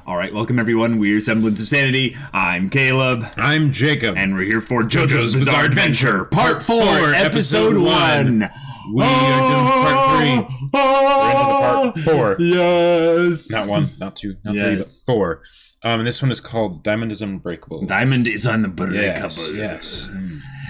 Alright, welcome everyone. We're Semblance of Sanity. I'm Caleb. I'm Jacob. And we're here for JoJo's Bizarre Adventure, Part 4, Episode 1. We are doing Part 3. We're into the Part 4. Yes. Not 1, not 2, not 3, but 4. And this one is called Diamond is Unbreakable. Diamond is Unbreakable. Yes.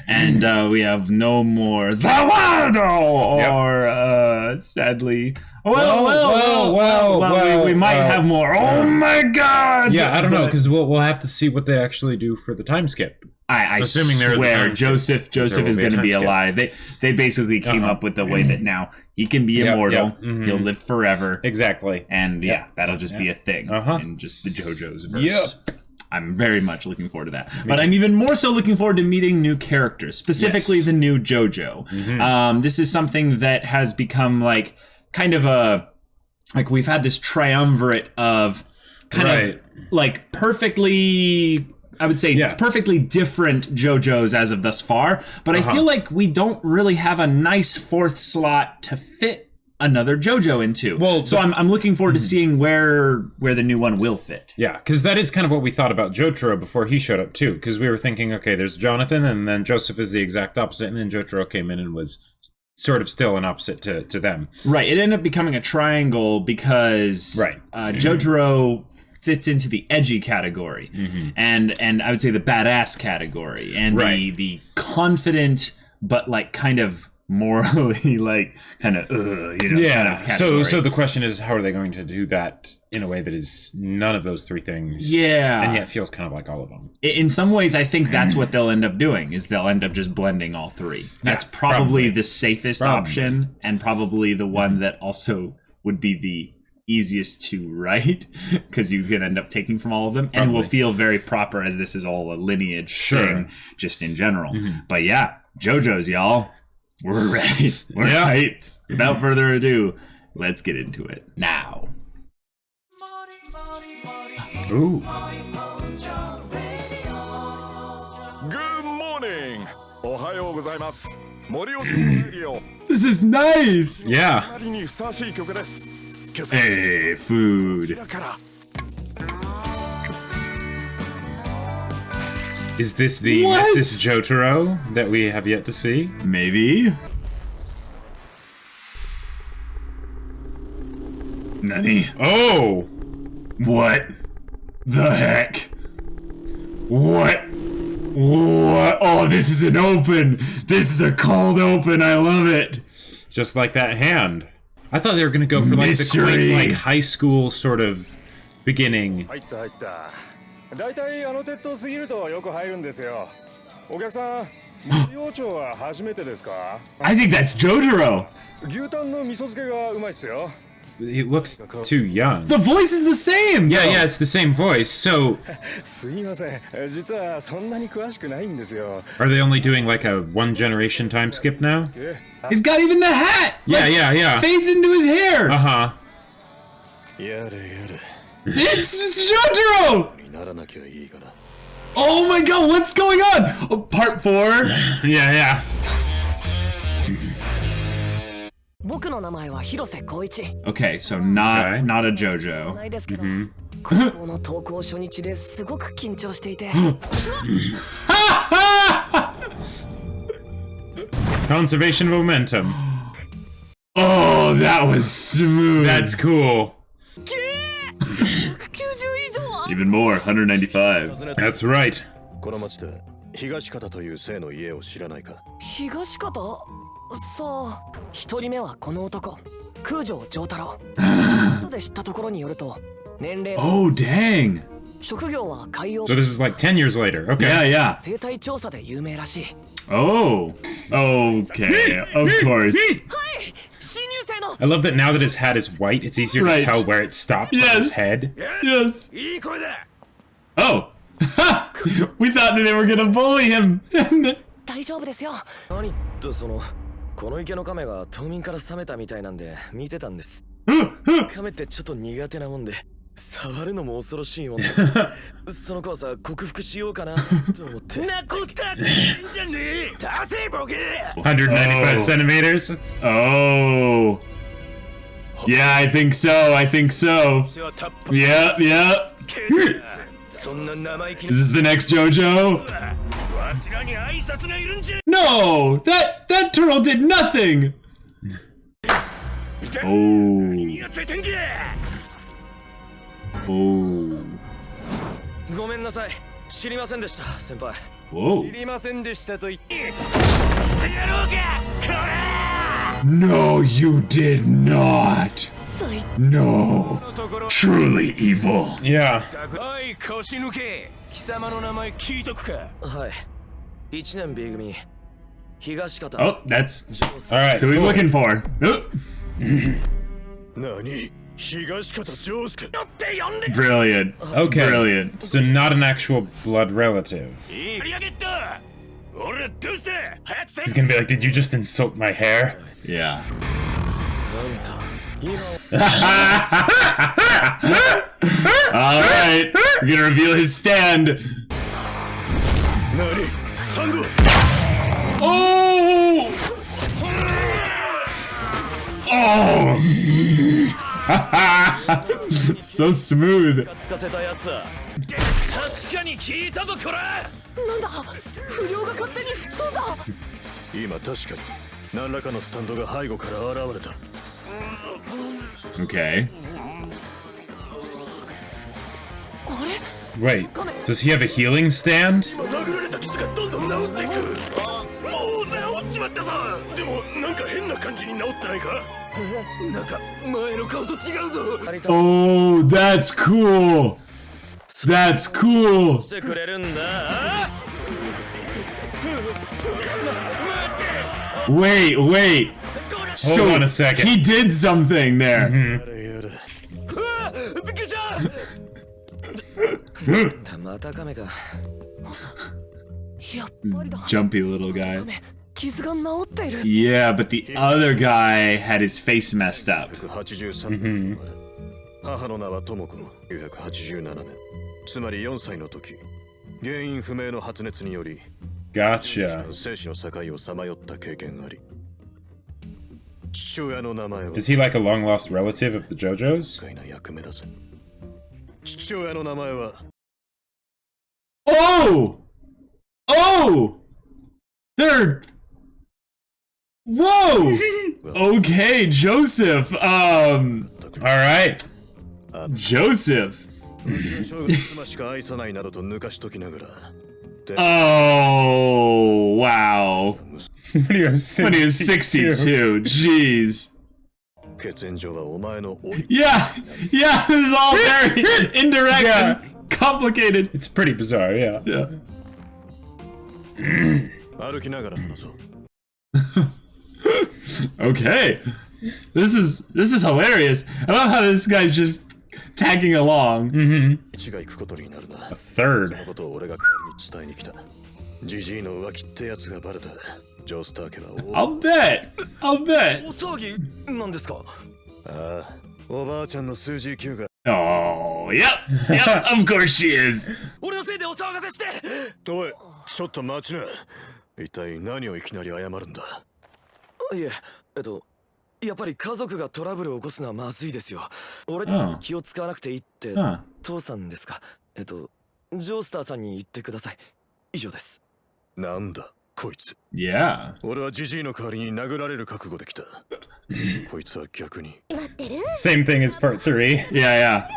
And we have no more Zawado! Or, sadly... Well, we might have more. Oh my god! Yeah, I don't know, because we'll have to see what they actually do for the time skip. I swear, Joseph is going to be alive. They basically came up with the way that now he can be immortal. He'll live forever. Exactly. And that'll just be a thing in just the JoJo's verse. I'm very much looking forward to that. But I'm even more so looking forward to meeting new characters, specifically the new JoJo. This is something that has become like kind of a, like we've had this triumvirate of kind of like perfectly, I would say perfectly different JoJo's as of thus far, but I feel like we don't really have a nice fourth slot to fit another JoJo into. Well, so I'm looking forward to seeing where the new one will fit. Yeah, because that is kind of what we thought about Jotaro before he showed up too, because we were thinking, okay, there's Jonathan, and then Joseph is the exact opposite, and then Jotaro came in and was sort of still an opposite to them. Right, it ended up becoming a triangle because Jotaro fits into the edgy category, and I would say the badass category, and the confident but like kind of morally like kind of kind of category. So the question is, how are they going to do that in a way that is none of those three things? And yet feels kind of like all of them. In some ways, I think that's what they'll end up doing, is they'll end up just blending all three. That's probably the safest option, and probably the one that also would be the easiest to write, because you can end up taking from all of them, and it will feel very proper as this is all a lineage thing just in general. But yeah, JoJo's, y'all. We're ready. We're hyped. Without further ado, let's get into it now. Ooh. Good morning. This is nice. Yeah. Hey, food. Is this the Mrs. Jotaro that we have yet to see? Maybe. Nani? Oh! What the heck? What? Oh, this is an open. This is a cold open. I love it. Just like that hand. I thought they were going to go for like the quaint, like high school sort of beginning. I think that's Jotaro. He looks too young. The voice is the same. Yeah, it's the same voice. So are they only doing like a one generation time skip now? He's got even the hat. Yeah. Fades into his hair. It's Jotaro! Oh my god, what's going on? Oh, part 4? Yeah. Okay, so not a JoJo. Conservation of momentum. Oh, that was smooth. That's cool. Even more, 195. That's right. Oh, dang. So this is like 10 years later. Okay. Yeah. Oh, okay, of course. I love that now that his hat is white, it's easier to tell where it stops on his head. Yes. Oh. We thought that they were gonna bully him. $195 centimeters. Oh. Yeah, I think so. Yep. Is this the next JoJo? No! That turtle did nothing! Oh. Oh. Whoa. No, you did not. No. Truly evil. Yeah. Oh, that's all right. so cool. he's looking for. Oh. Brilliant. Okay. Brilliant. So not an actual blood relative. He's gonna be like, did you just insult my hair? Yeah. Alright. We're gonna reveal his stand. Oh! Oh! So smooth. Okay. Wait, does he have a healing stand? Oh, that's cool. That's cool. Wait. Hold on a second. He did something there. Jumpy little guy. Yeah, but the other guy had his face messed up. Gotcha. Is he like a long lost relative of the JoJo's? Oh! Oh! They're... Whoa! Okay, Joseph. Alright. Joseph. Oh, wow. When he was 62. Jeez. Yeah, this is all very indirect and complicated. It's pretty bizarre, yeah. Okay. This is hilarious. I love how this guy's just tagging along. A third. I'll bet. Oh, yep, of course she is. Yeah. Same thing as part 3. Yeah.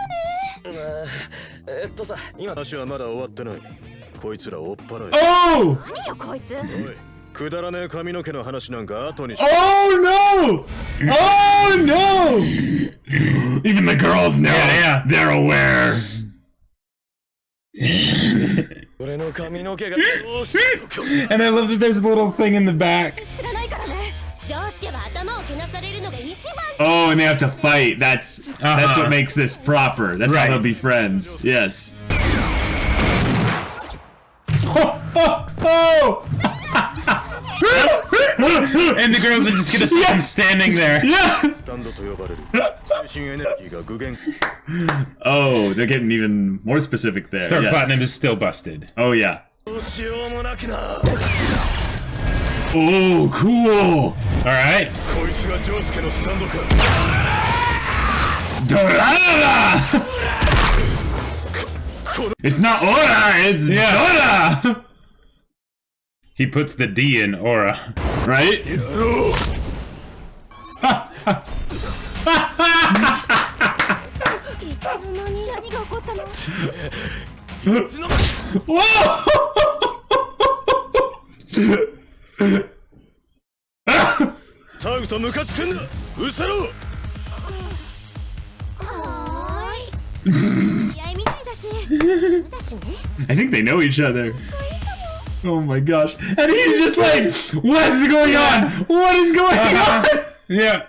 Oh! Oh no! Even the girls know. Yeah. They're aware. And I love that there's a little thing in the back. Oh, and they have to fight. That's what makes this proper. That's how they'll be friends. Yes. Oh! And the girls are just gonna stay standing there. Yeah. Oh, they're getting even more specific there. Star Platinum is still busted. Oh yeah. Oh, cool. All right. It's not Ora, it's Dora! He puts the D in Aura. Right? I think they know each other. Oh my gosh. And he's just like, what is going on? What is going on? Yeah.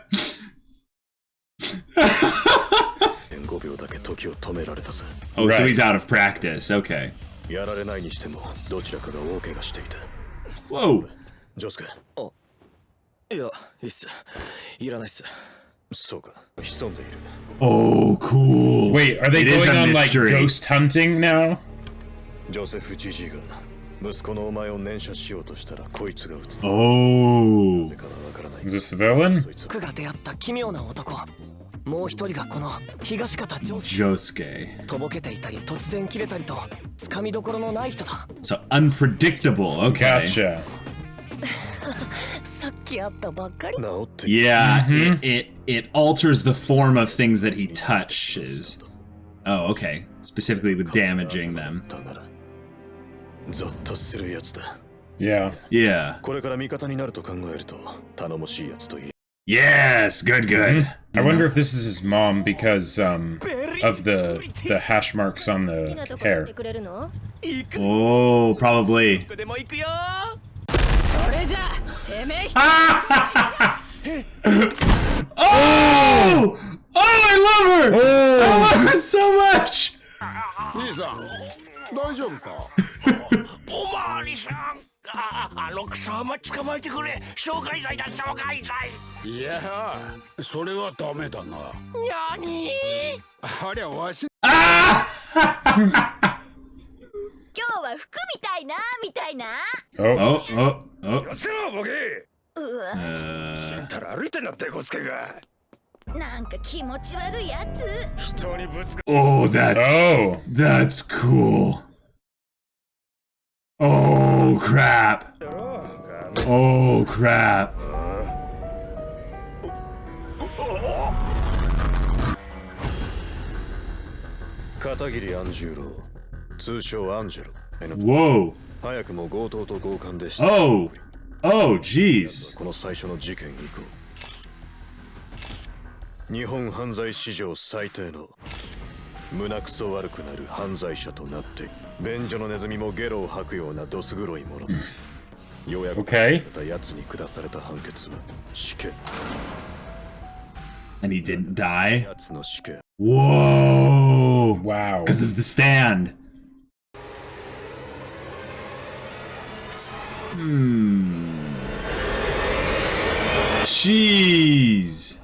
Oh, so he's out of practice. Okay. Whoa. Josuke. Oh, cool. Wait, are they It is going a on like mystery. ghost hunting now? Oh. Is this the villain? Josuke. So unpredictable. Okay. Gotcha. Yeah, it alters the form of things that he touches. Oh, okay. Specifically with damaging them. Yeah. Yeah. Yes, good, good. I wonder if this is his mom because of the hash marks on the hair. Oh, probably. Oh! Oh, I love her! I love her so much! Oh. Oh, oh, oh. Oh, that's cool. Oh, crap. Oh, crap. Whoa. Oh. Oh, jeez. 日本犯罪史上最低の胸くそ悪くなる犯罪者となって便所のネズミもゲロを吐くようなどす黒いものようやくたやつに下された判決は死刑 And he didn't die? やつの死刑 Whoa! Wow. Because of the stand. Jeez.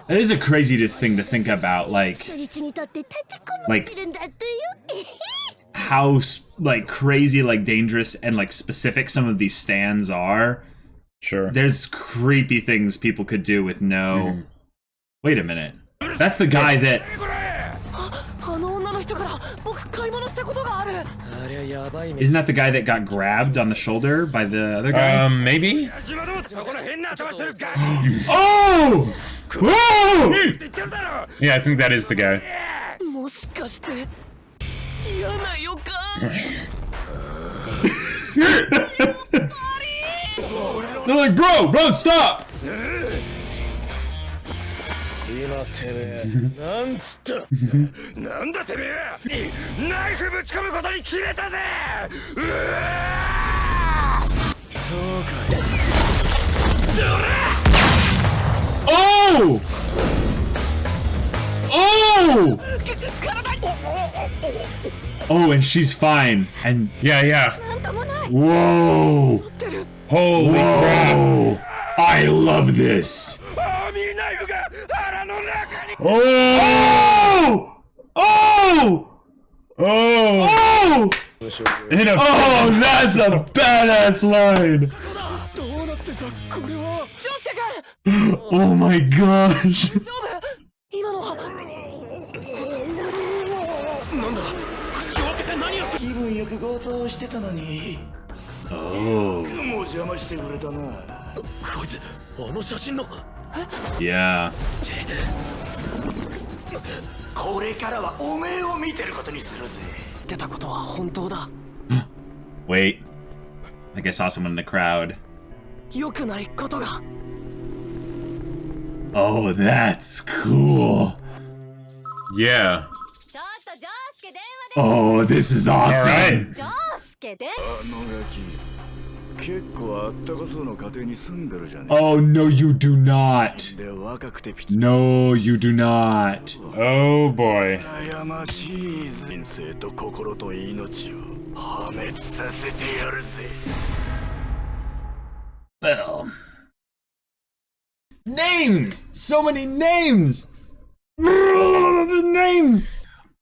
That is a crazy thing to think about, like how like crazy, like dangerous and like specific some of these stands are. Sure. There's creepy things people could do with no. Wait a minute. That's the guy that. Isn't that the guy that got grabbed on the shoulder by the other guy? Maybe? Oh! Whoa! Yeah, I think that is the guy. They're like, bro, stop! 今てめえなんつったなんだてめえナイフぶち込むことに決めたぜうわそうかいどら Oh! Oh! Oh, and she's fine. And yeah. Whoa! Holy crap! I love this. Oh! Oh! Oh! Oh, that's a badass line. Oh my gosh. Oh. Yeah. Wait. I think I saw someone in the crowd. Oh, that's cool. Yeah. Oh, this is awesome. All right. Oh, no, you do not. No, you do not. Oh boy. Well. Names! So many names! The names!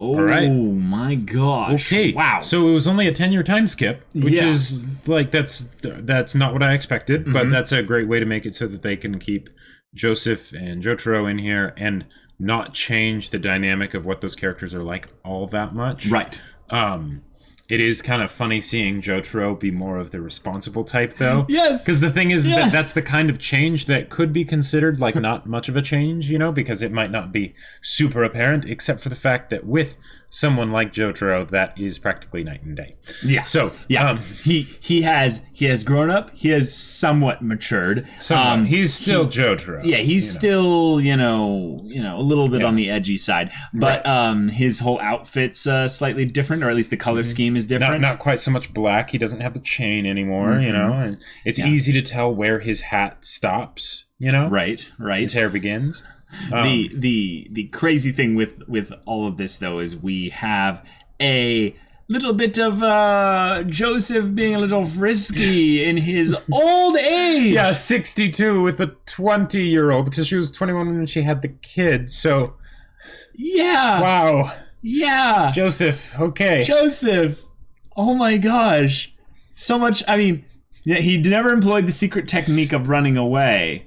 Oh right. my gosh. Okay. Wow. So it was only a 10-year time skip, which Yeah. is like that's not what I expected, but that's a great way to make it so that they can keep Joseph and Jotaro in here and not change the dynamic of what those characters are like all that much. Right. It is kind of funny seeing Jotaro be more of the responsible type, though. Yes. Because the thing is Yes. that's the kind of change that could be considered like not much of a change, you know, because it might not be super apparent, except for the fact that with someone like Jotaro, that is practically night and day. Yeah. So yeah, he has grown up. He has somewhat matured. He's still Jotaro. Yeah, he's still you know a little bit on the edgy side, but his whole outfit's slightly different, or at least the color scheme is different. Not quite so much black. He doesn't have the chain anymore, you know, and it's easy to tell where his hat stops, you know. Right. His hair begins. The crazy thing with all of this though is we have a little bit of Joseph being a little frisky in his old age. Yeah, 62 with a 20-year-old because she was 21 when she had the kid. So yeah. Wow. Yeah. Joseph. Okay. Joseph. Oh my gosh. So much. I mean, yeah, he never employed the secret technique of running away.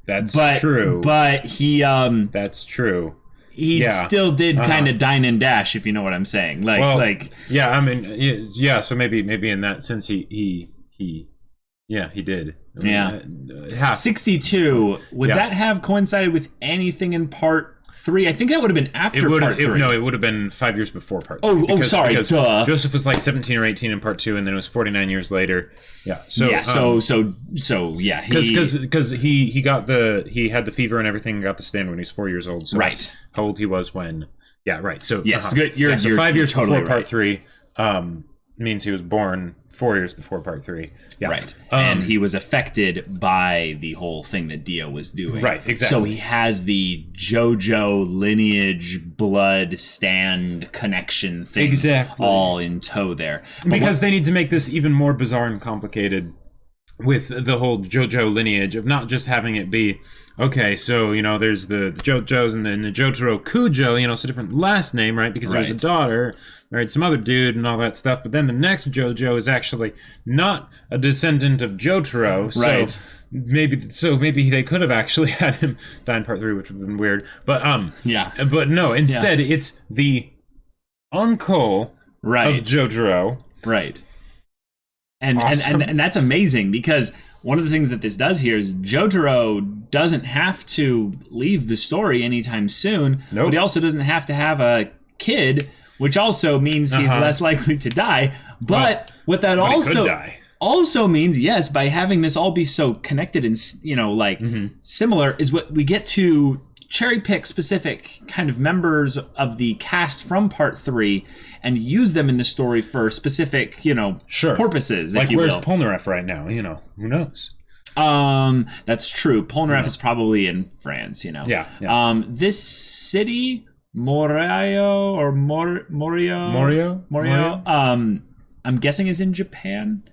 That's But true. But he That's true. he still did kind of dine and dash, if you know what I'm saying. Yeah, I mean, yeah. So maybe in that sense, he did. I mean, 62. Would that have coincided with anything in part 3? I think that would have been after part 3. No, it would have been 5 years before part 3. Sorry, duh. Joseph was like 17 or 18 in part 2, and then it was 49 years later. Yeah. So yeah. Because he had the fever and everything, and got the stand when he was 4 years old. So that's how old he was when. Yeah. Right. So yes, good. You're 5 years totally before part 3. Means he was born 4 years before part 3. Yeah. Right. And he was affected by the whole thing that Dio was doing. Right, exactly. So he has the JoJo lineage blood stand connection thing all in tow there. Because they need to make this even more bizarre and complicated with the whole JoJo lineage of not just having it be, okay, so, you know, there's the JoJo's and then the Jotaro Kujo, you know, it's a different last name, right? Because there's a daughter, married some other dude and all that stuff. But then the next JoJo is actually not a descendant of Jotaro. Right. So maybe they could have actually had him die in part 3, which would have been weird. But But no, instead it's the uncle of Jotaro. Right. And, Awesome. and that's amazing because one of the things that this does here is Jotaro doesn't have to leave the story anytime soon, but he also doesn't have to have a kid, which also means he's less likely to die. But what that also means, yes, by having this all be so connected and, you know, like similar, is what we get to cherry pick specific kind of members of the cast from part 3 and use them in the story for specific, you know, purposes. Like, if you where's will. Polnareff right now? You know, who knows? That's true. Polnareff is probably in France, you know. Yeah. This city, Morio, I'm guessing is in Japan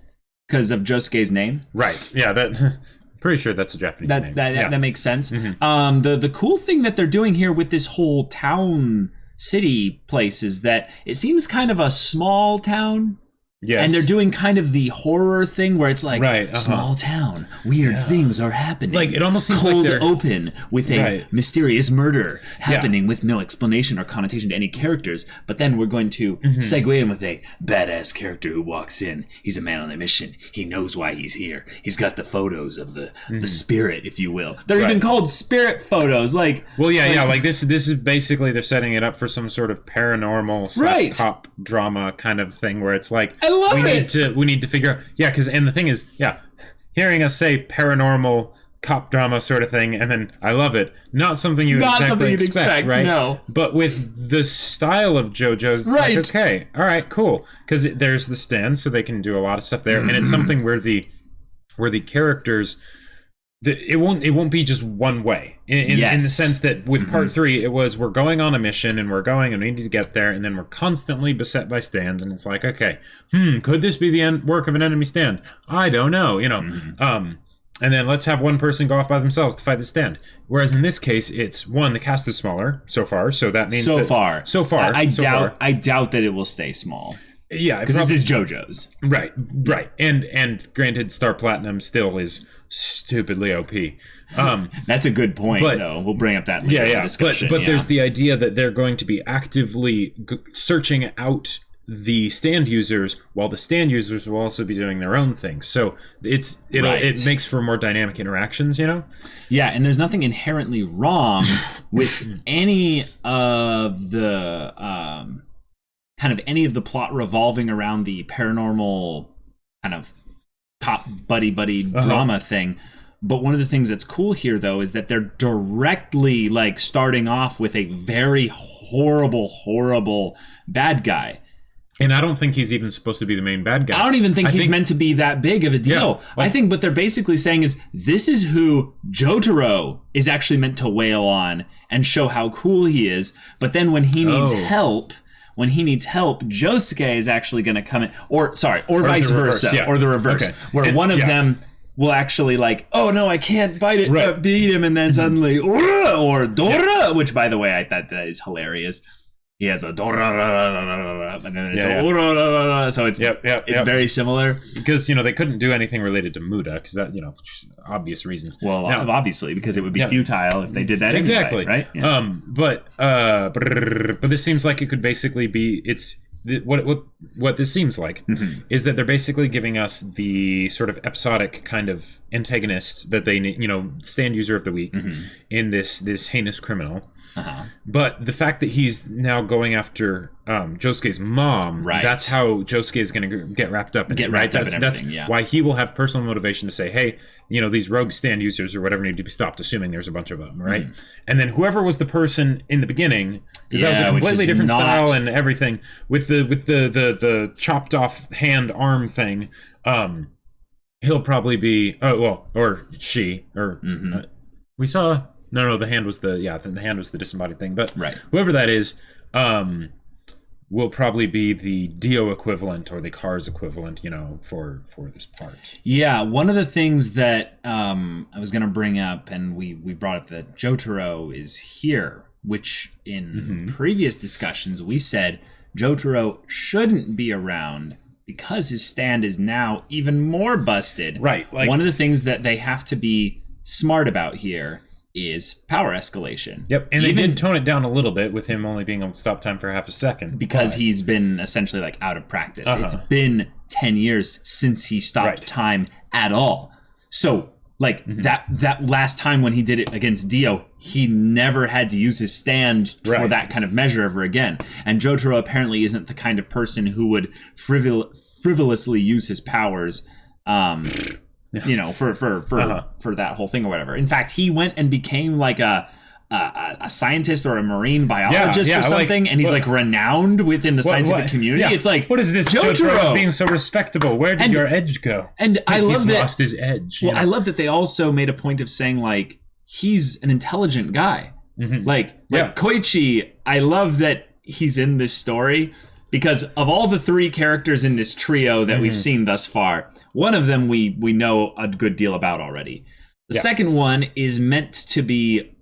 because of Josuke's name. Right. Yeah, that pretty sure that's a Japanese name. That makes sense. The cool thing that they're doing here with this whole town city place is that it seems kind of a small town Yes. And they're doing kind of the horror thing where it's like, small town, weird things are happening. Like, it almost seems cold like they're... open with a mysterious murder happening with no explanation or connotation to any characters. But then we're going to segue in with a badass character who walks in. He's a man on a mission. He knows why he's here. He's got the photos of the spirit, if you will. They're even called spirit photos. Like, like this is basically they're setting it up for some sort of paranormal cop drama kind of thing where it's like, we need to figure out, because and the thing is, hearing us say paranormal cop drama sort of thing, and then I love it. Not something you expect, right? No. But with the style of JoJo's, it's like, okay, all right, cool, because there's the stand, so they can do a lot of stuff there, and it's something where the characters. It won't be just one way in the sense that with part 3 it was we're going on a mission and we need to get there, and then we're constantly beset by stands, and it's like, okay, could this be the work of an enemy stand? I don't know, and then let's have one person go off by themselves to fight the stand. Whereas in this case, it's one, the cast is smaller so far, so that means so far I doubt that it will stay small. Yeah, because this is JoJo's. Right. And granted, Star Platinum still is stupidly OP. That's a good point, though. We'll bring up that later in the discussion. But there's the idea that they're going to be actively searching out the stand users, while the stand users will also be doing their own thing. So it makes for more dynamic interactions, Yeah, and there's nothing inherently wrong with any of the kind of any of the plot revolving around the paranormal kind of cop buddy drama thing. But one of the things that's cool here, though, is that they're directly like starting off with a very horrible bad guy. And I don't think he's even supposed to be the main bad guy. I don't even think he's meant to be that big of a deal. I think what they're basically saying is this is who Jotaro is actually meant to wail on and show how cool he is. But then when he needs help, Josuke is actually going to come in, or vice versa, or the reverse, where one of them will actually like, oh no, I can't beat him, and then suddenly, or Dora, which by the way, I thought that is hilarious. He has a Dora, and then it's so it's very similar. Because, they couldn't do anything related to Muda, because that, obvious reasons. Well, obviously, because it would be futile if they did that exactly, anyway, right? Yeah. But this seems like it could basically be, what this seems like is that they're basically giving us the sort of episodic kind of antagonist that they need, stand user of the week in this heinous criminal. But the fact that he's now going after Josuke's mom, that's how Josuke is going to get wrapped up in it, right? That's why he will have personal motivation to say, hey, these rogue stand users or whatever need to be stopped, assuming there's a bunch of them, right? And then whoever was the person in the beginning, because that was a completely different style and everything, with the chopped off hand arm thing, he'll probably be, or she, or we saw... No, the hand was the hand was the disembodied thing. But whoever that is, will probably be the Dio equivalent or the Cars equivalent, for this part. Yeah, one of the things that I was going to bring up, and we brought up that Jotaro is here, which in previous discussions we said Jotaro shouldn't be around because his stand is now even more busted. Right. Like, one of the things that they have to be smart about here is power escalation. Yep, and they did tone it down a little bit with him only being able to stop time for half a second. Because he's been essentially like out of practice. It's been 10 years since he stopped time at all. So like that last time when he did it against Dio, he never had to use his stand for that kind of measure ever again. And Jotaro apparently isn't the kind of person who would frivolously use his powers for that whole thing or whatever. In fact, he went and became like a scientist or a marine biologist or something, and he's like renowned within the scientific community. Yeah. It's like, what is this Jotaro being so respectable? Where did your edge go? And I love that he's lost his edge. Well, I love that they also made a point of saying like he's an intelligent guy. Like Koichi, I love that he's in this story. Because of all the three characters in this trio that we've seen thus far, one of them we know a good deal about already. The second one is meant to be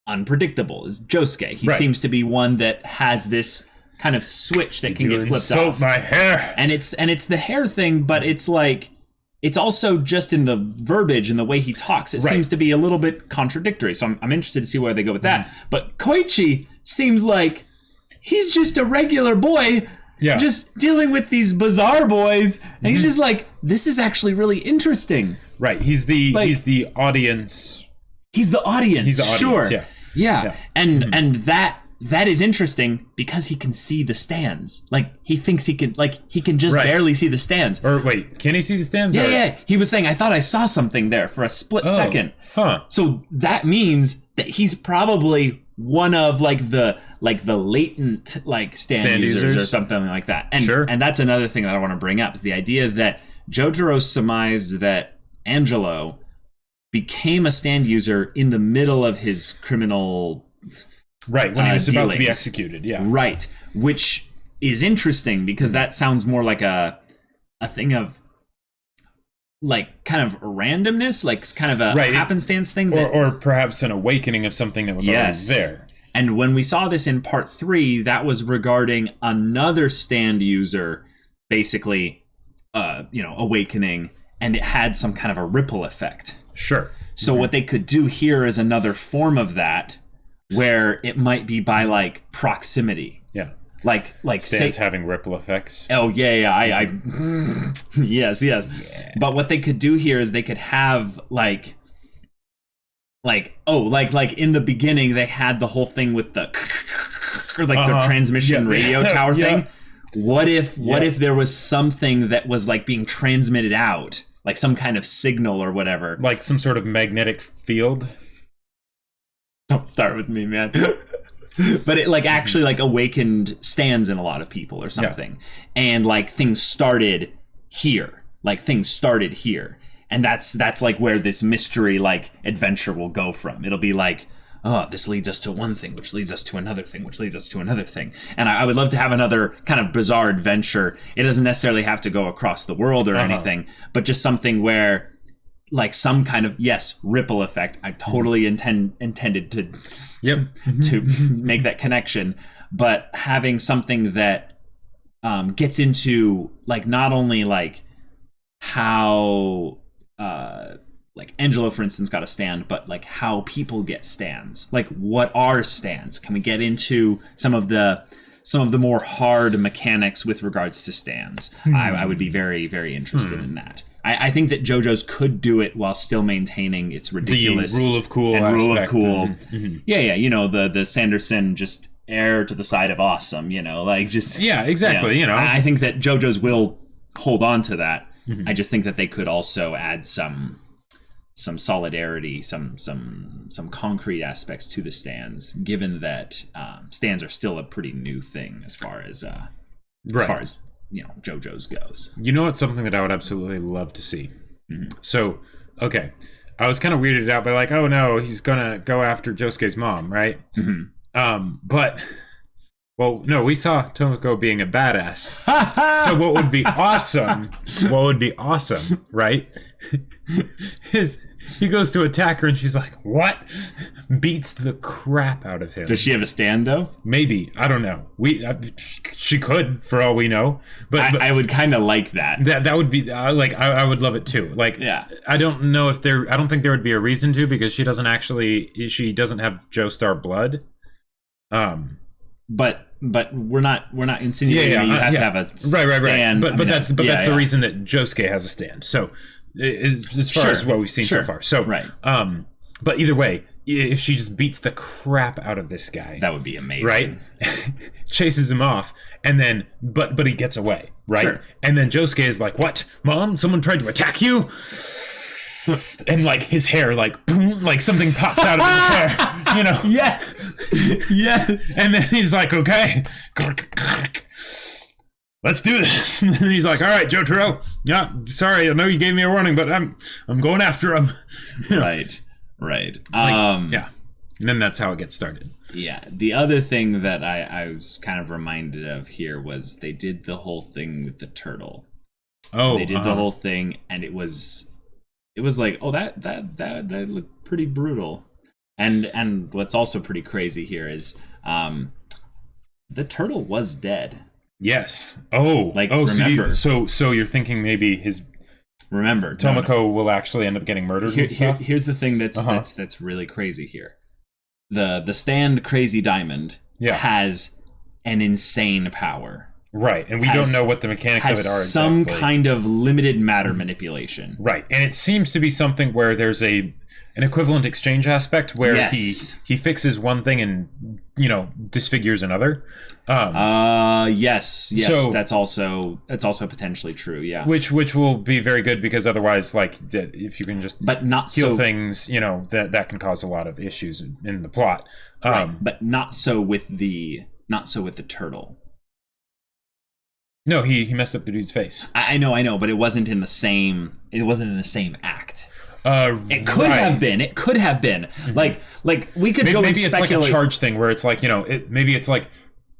unpredictable, is Josuke. He seems to be one that has this kind of switch that can get flipped insult off. my hair. And it's the hair thing, but it's like it's also just in the verbiage and the way he talks. It seems to be a little bit contradictory. So I'm interested to see where they go with that. But Koichi seems like he's just a regular boy. Yeah. Just dealing with these bizarre boys, and he's just like, this is actually really interesting. Right. He's the audience. He's the audience. He's the audience. Sure. Yeah. And that is interesting because he can see the stands. Like he thinks he can just barely see the stands. Or wait, can he see the stands? Yeah. He was saying, I thought I saw something there for a split second. Huh. So that means that he's probably one of the latent stand users or something like that. And and that's another thing that I want to bring up is the idea that Jotaro surmised that Angelo became a stand user in the middle of his criminal when he was about to be executed. Right. Which is interesting because that sounds more like a thing of kind of randomness, kind of a happenstance thing. Or perhaps an awakening of something that was already there. And when we saw this in part 3, that was regarding another stand user basically, awakening, and it had some kind of a ripple effect. Sure. So what they could do here is another form of that, where it might be by proximity. Yeah. Like stands having ripple effects. Oh yeah. Yes. Yeah. But what they could do here is they could have in the beginning they had the whole thing with the the transmission radio tower thing. What if there was something that was being transmitted out, some kind of signal or whatever, some sort of magnetic field? Don't start with me, man. But it actually awakened stands in a lot of people or something. And things started here. And that's where this mystery adventure will go from. It'll be this leads us to one thing, which leads us to another thing, which leads us to another thing. And I would love to have another kind of bizarre adventure. It doesn't necessarily have to go across the world or anything, but just something where some kind of ripple effect. I totally intended to to make that connection, but having something that gets into not only how Angelo, for instance, got a stand, but how people get stands. What are stands? Can we get into some of the more hard mechanics with regards to stands? I would be very, very interested in that. I think that JoJo's could do it while still maintaining its ridiculous the rule of cool and rule of cool. Mm-hmm. The Sanderson just air to the side of awesome. Exactly. I think that JoJo's will hold on to that. I just think that they could also add some solidarity, some concrete aspects to the stands, given that stands are still a pretty new thing as far as JoJo's goes. It's something that I would absolutely love to see. So, okay, I was kind of weirded out by oh no, he's gonna go after Josuke's mom, right? But well, no, we saw Tomoko being a badass. So what would be awesome, right? Is he goes to attack her and she's like, what? Beats the crap out of him. Does she have a stand though? Maybe. I don't know. She could, for all we know. But I would kind of like that. That would be I would love it too. I don't know if I don't think there would be a reason to, because she doesn't have Joestar blood. But we're not insinuating you have to have a stand. Right. But that's the reason that Josuke has a stand. So as far as what we've seen so far. So but either way, if she just beats the crap out of this guy, that would be amazing, right? Chases him off, and then but he gets away, right? Sure. And then Josuke is like, "What, Mom? Someone tried to attack you?" And his hair, boom, something pops out of his hair, Yes. And then he's like, "Okay, let's do this." And then he's like, "All right, Jotaro. Yeah, sorry, I know you gave me a warning, but I'm going after him." Right. And then that's how it gets started. Yeah. The other thing that I was kind of reminded of here was they did the whole thing with the turtle. Oh, they did the whole thing, and it was that looked pretty brutal. And what's also pretty crazy here is The turtle was dead. Yes. Oh. Remember. So you're thinking maybe his... Remember. Tomoko will actually end up getting murdered and stuff? Here's the thing that's really crazy here. The Stand Crazy Diamond has an insane power. Right, and we don't know what the mechanics of it are exactly. Some kind of limited matter manipulation. Right, and it seems to be something where there's an equivalent exchange aspect where he fixes one thing and, disfigures another. Yes, so, that's also potentially true, yeah. Which will be very good because otherwise, if you can just heal things, that can cause a lot of issues in the plot. Right, but not so with the turtle. No, he messed up the dude's face. I know, but it wasn't in the same act. It could have been. It could have been. Mm-hmm. We could go and speculate. Maybe it's like a charge thing where it's maybe it's like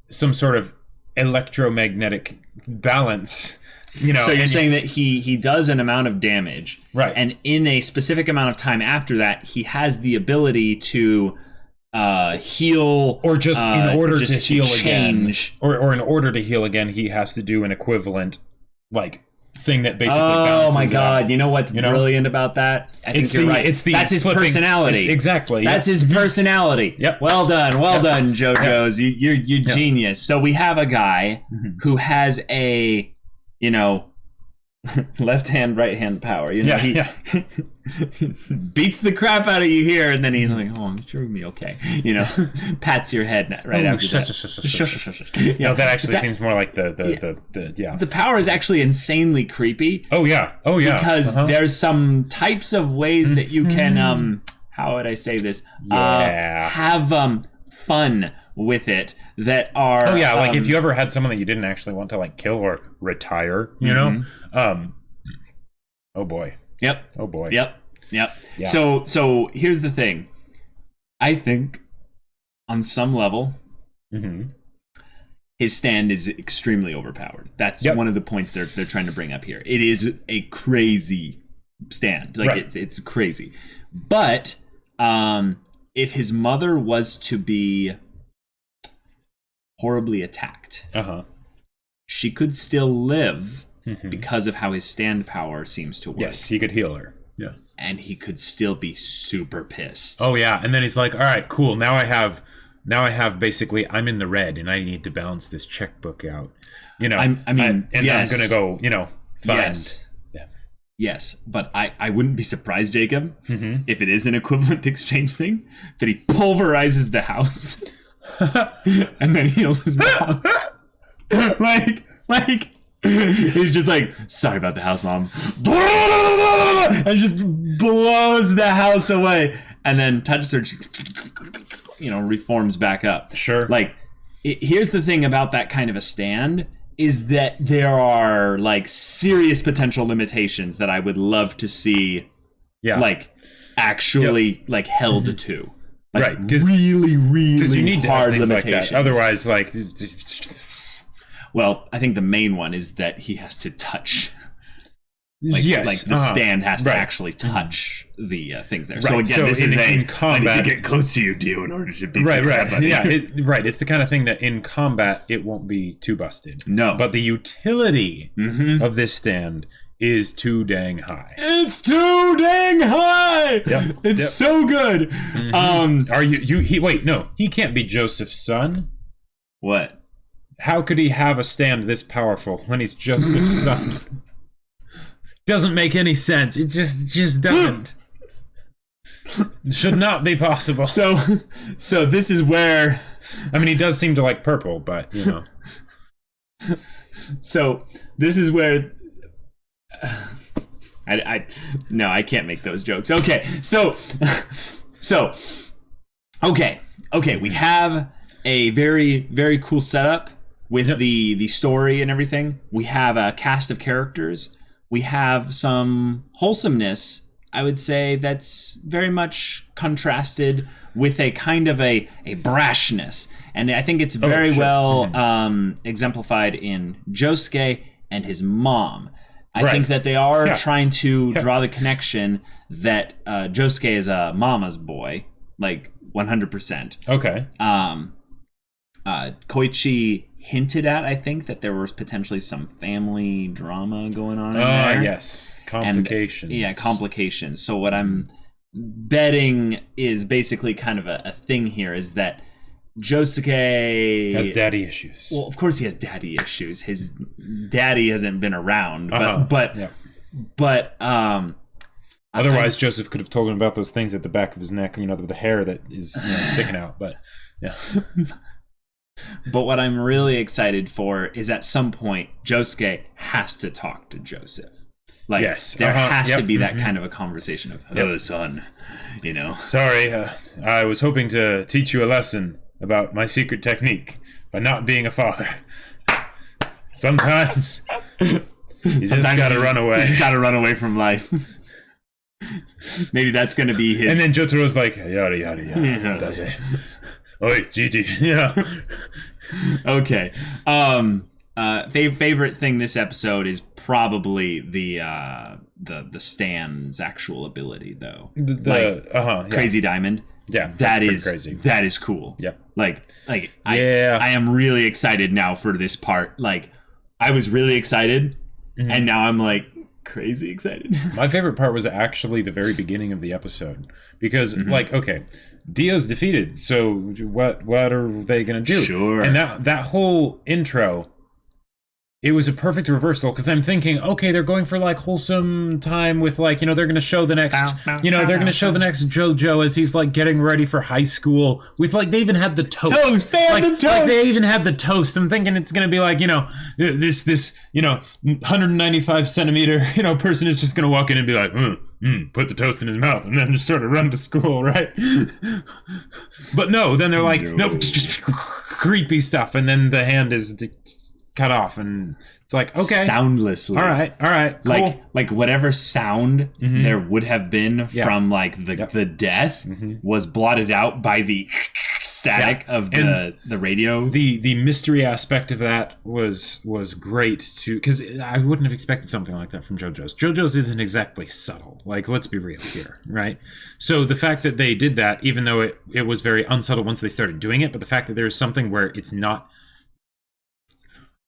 some sort of electromagnetic balance. So you're saying that he does an amount of damage, right? And in a specific amount of time after that, he has the ability to heal, or just in order to heal change, again, or in order to heal again, he has to do an equivalent thing that basically. Oh my god! Out. You know what's brilliant about that? I think you're right. That's his personality. Exactly. That's his personality. Yep. Well done, done, JoJo's. You're genius. So we have a guy who has a left hand, right hand power. He beats the crap out of you here, and then he's like, "Oh, I'm sure it'll be okay." Pats your head right after that. That actually seems more like the power is actually insanely creepy. Oh yeah. Because there's some types of ways that you can how would I say this? Have fun with it that are if you ever had someone that you didn't actually want to kill or retire, oh boy. Yep. Oh boy. Yep. Yeah. So here's the thing. I think on some level his stand is extremely overpowered. That's one of the points they're trying to bring up here. It is a crazy stand. It's crazy. But if his mother was to be horribly attacked, she could still live because of how his stand power seems to work. Yes, he could heal her. Yeah. And he could still be super pissed. Oh yeah, and then he's like, all right, cool, now I have basically, I'm in the red and I need to balance this checkbook out. I'm gonna go, find. Yes, but I wouldn't be surprised, Jacob, if it is an equivalent exchange thing, that he pulverizes the house and then heals his mom. He's just like, sorry about the house, Mom. And just blows the house away. And then touches her, reforms back up. Sure. Here's the thing about that kind of a stand, is that there are serious potential limitations that I would love to see actually held to. Right. Really, really you need hard to have limitations. Like that. Otherwise, well, I think the main one is that he has to touch. Yes. The stand has to actually touch the things there. Right. So again, this is in combat, I need to get close to you, Dio, in order to beat right. Yeah, it's the kind of thing that in combat it won't be too busted. No, but the utility of this stand is too dang high. It's too dang high. Yep. It's so good. Are you? Wait, no, he can't be Joseph's son. What? How could he have a stand this powerful when he's Joseph's son? Doesn't make any sense. It just doesn't. Should not be possible. So this is where, he does seem to like purple, but So this is where I can't make those jokes. Okay, so okay, we have a very, very cool setup with the story and everything. We have a cast of characters. We have some wholesomeness, I would say, that's very much contrasted with a kind of a brashness. And I think it's very well exemplified in Josuke and his mom. I think that they are trying to draw the connection that Josuke is a mama's boy, 100%. Okay. Koichi hinted at, I think, that there was potentially some family drama going on in there. Yes. Complications. And, complications. So what I'm betting is basically kind of a thing here is that Josuke has daddy issues. Well, of course he has daddy issues. His daddy hasn't been around, but otherwise Joseph could have told him about those things at the back of his neck, the hair that is sticking out. But yeah. But what I'm really excited for is at some point Josuke has to talk to Joseph. Like, yes, there has to be that kind of a conversation of, oh, son, Sorry, I was hoping to teach you a lesson about my secret technique by not being a father. Sometimes you just gotta run away. You just gotta run away from life. Maybe that's gonna be his. And then Jotaro's like, yada, yada, yada. That's it. Oi, Gigi. Yeah. Okay. Favorite thing this episode is probably the Stan's actual ability, though. Crazy Diamond. Yeah, that is crazy. That is cool. Yeah, I am really excited now for this part. Like, I was really excited, and now I'm like crazy excited. My favorite part was actually the very beginning of the episode because, Dio's defeated. So what are they gonna do? Sure. And that whole intro. It was a perfect reversal because I'm thinking, okay, they're going for like wholesome time with they're going to show the next, they're going to show the next JoJo as he's like getting ready for high school with they even had the toast. They had the toast. They even had the toast. I'm thinking it's going to be this 195 centimeter, person is just going to walk in and be like, put the toast in his mouth and then just sort of run to school, right? But no, then they're like, no, creepy stuff. And then the hand is cut off, and it's like, okay, soundlessly. All right, cool. Like whatever sound there would have been from the death was blotted out by the static of the radio. The mystery aspect of that was great too, because I wouldn't have expected something like that from JoJo's. JoJo's isn't exactly subtle. Like, let's be real here, right? So the fact that they did that, even though it was very unsubtle once they started doing it, but the fact that there's something where it's not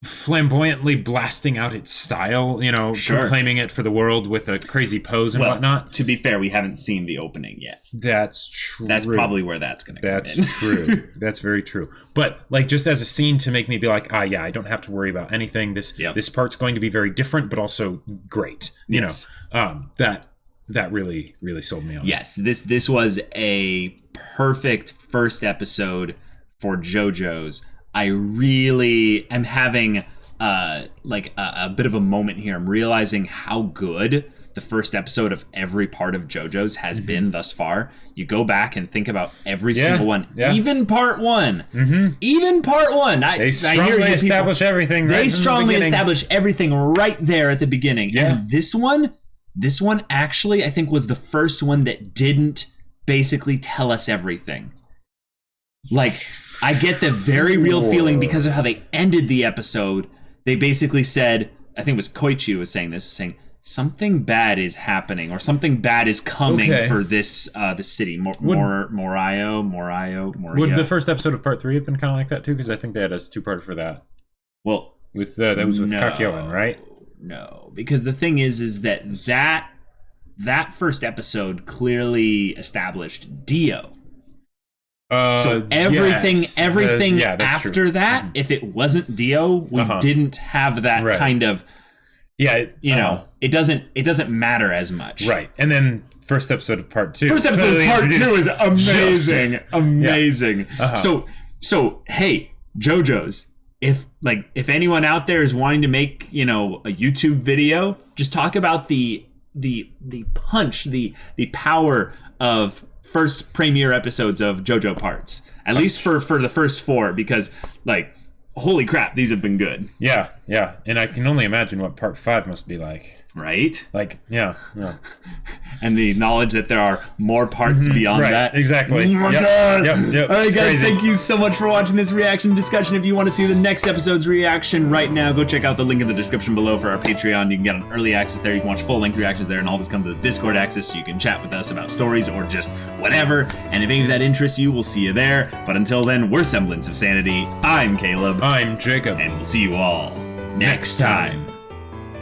flamboyantly blasting out its style, proclaiming it for the world with a crazy pose and whatnot. To be fair, we haven't seen the opening yet. That's true. That's probably where that's going to come in. That's true. That's very true. But just as a scene to make me be like, I don't have to worry about anything. This part's going to be very different, but also great. That really, really sold me on. Yes, this was a perfect first episode for JoJo's. I really am having a bit of a moment here. I'm realizing how good the first episode of every part of JoJo's has been thus far. You go back and think about every single one, even part one. Even part one. They strongly establish everything. They strongly establish everything right there at the beginning. Yeah. And this one actually, I think, was the first one that didn't basically tell us everything. Like, I get the very real feeling because of how they ended the episode. They basically said, I think it was Koichi who was saying this, saying something bad is happening or something bad is coming for this the city. Morio. Would the first episode of part 3 have been kind of like that too? Because I think they had a 2-parter for that. Well, with that was with Kakyoin, right? No, because the thing is that first episode clearly established Dio. So everything after true. That, if it wasn't Dio, we didn't have that kind of, it doesn't matter as much, right? And then first episode of part 2. First episode of part 2 is amazing. So hey, JoJo's, if anyone out there is wanting to make a YouTube video, just talk about the punch, the power of first premiere episodes of JoJo parts, at least for the first 4, because holy crap, these have been good. Yeah, and I can only imagine what part 5 must be like. Right? Like, yeah. And the knowledge that there are more parts beyond that. Exactly. Oh my god. Yep. All right, It's guys, crazy. thank you so much for watching this reaction discussion. If you want to see the next episode's reaction right now, go check out the link in the description below for our Patreon. You can get an early access there. You can watch full-length reactions there, and all this comes with Discord access, so you can chat with us about stories or just whatever. And if any of that interests you, we'll see you there. But until then, we're Semblance of Sanity. I'm Caleb. I'm Jacob. And we'll see you all next time.